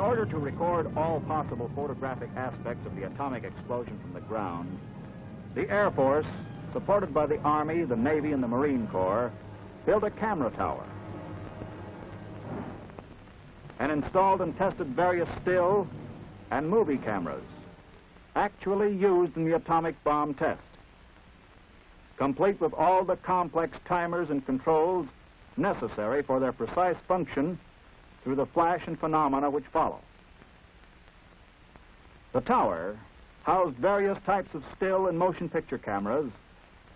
order to record all possible photographic aspects of the atomic explosion from the ground, the Air Force, supported by the Army, the Navy, and the Marine Corps, built a camera tower and installed and tested various still and movie cameras actually used in the atomic bomb test, complete with all the complex timers and controls necessary for their precise function through the flash and phenomena which follow. The tower housed various types of still and motion picture cameras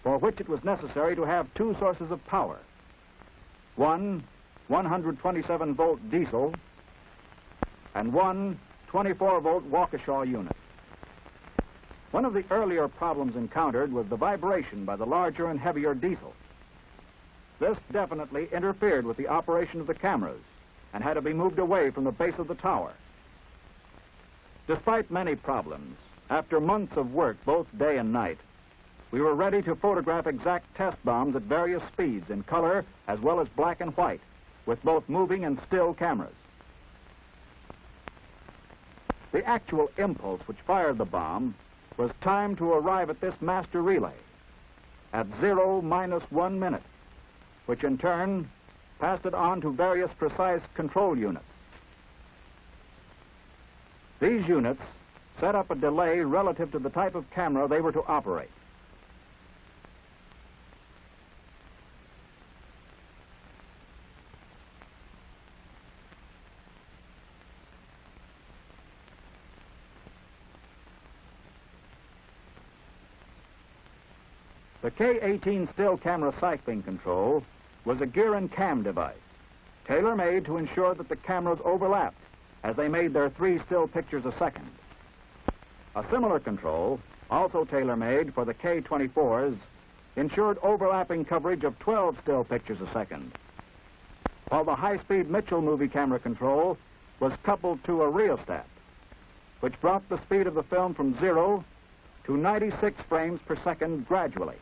for which it was necessary to have two sources of power. One 127-volt diesel and one 24-volt Waukesha unit. One of the earlier problems encountered was the vibration by the larger and heavier diesel. This definitely interfered with the operation of the cameras and had to be moved away from the base of the tower. Despite many problems, after months of work both day and night, we were ready to photograph exact test bombs at various speeds in color as well as black and white, with both moving and still cameras. The actual impulse which fired the bomb was timed to arrive at this master relay at 0-1 minute, which in turn passed it on to various precise control units. These units set up a delay relative to the type of camera they were to operate. The K-18 still camera cycling control was a gear and cam device, tailor-made to ensure that the cameras overlapped as they made their 3 still pictures a second. A similar control, also tailor-made for the K-24s, ensured overlapping coverage of 12 still pictures a second, while the high-speed Mitchell movie camera control was coupled to a rheostat, which brought the speed of the film from 0 to 96 frames per second gradually.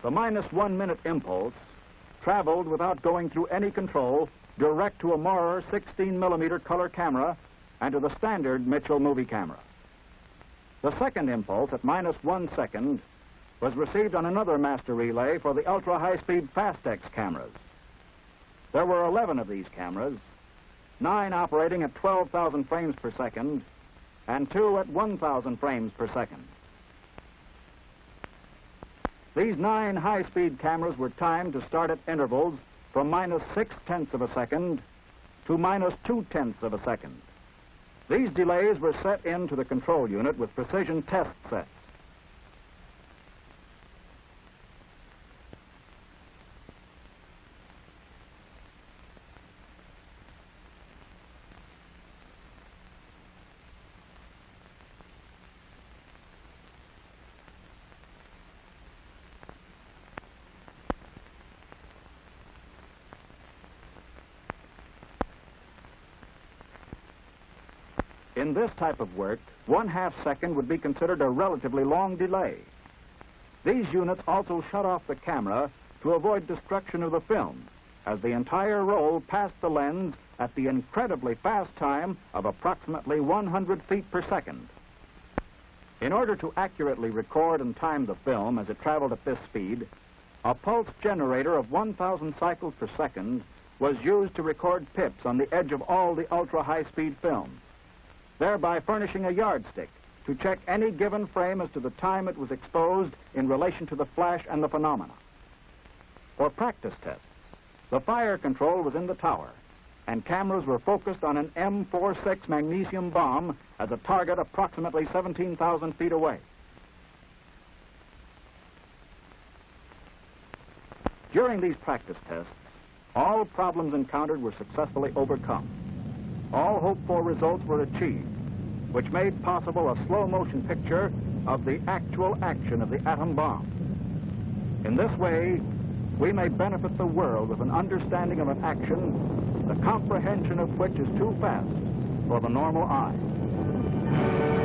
The -1 minute impulse traveled without going through any control direct to a Maurer 16mm color camera and to the standard Mitchell movie camera. The second impulse at -1 second was received on another master relay for the ultra-high-speed Fastex cameras. There were 11 of these cameras, 9 operating at 12,000 frames per second and 2 at 1,000 frames per second. These 9 high-speed cameras were timed to start at intervals from -0.6 of a second to -0.2 of a second. These delays were set into the control unit with precision test sets. In this type of work, 1/2 second would be considered a relatively long delay. These units also shut off the camera to avoid destruction of the film, as the entire roll passed the lens at the incredibly fast time of approximately 100 feet per second. In order to accurately record and time the film as it traveled at this speed, a pulse generator of 1,000 cycles per second was used to record pips on the edge of all the ultra-high-speed films, thereby furnishing a yardstick to check any given frame as to the time it was exposed in relation to the flash and the phenomena. For practice tests, the fire control was in the tower, and cameras were focused on an M46 magnesium bomb as a target approximately 17,000 feet away. During these practice tests, all problems encountered were successfully overcome. All hoped-for results were achieved, which made possible a slow-motion picture of the actual action of the atom bomb. In this way, we may benefit the world with an understanding of an action, the comprehension of which is too fast for the normal eye.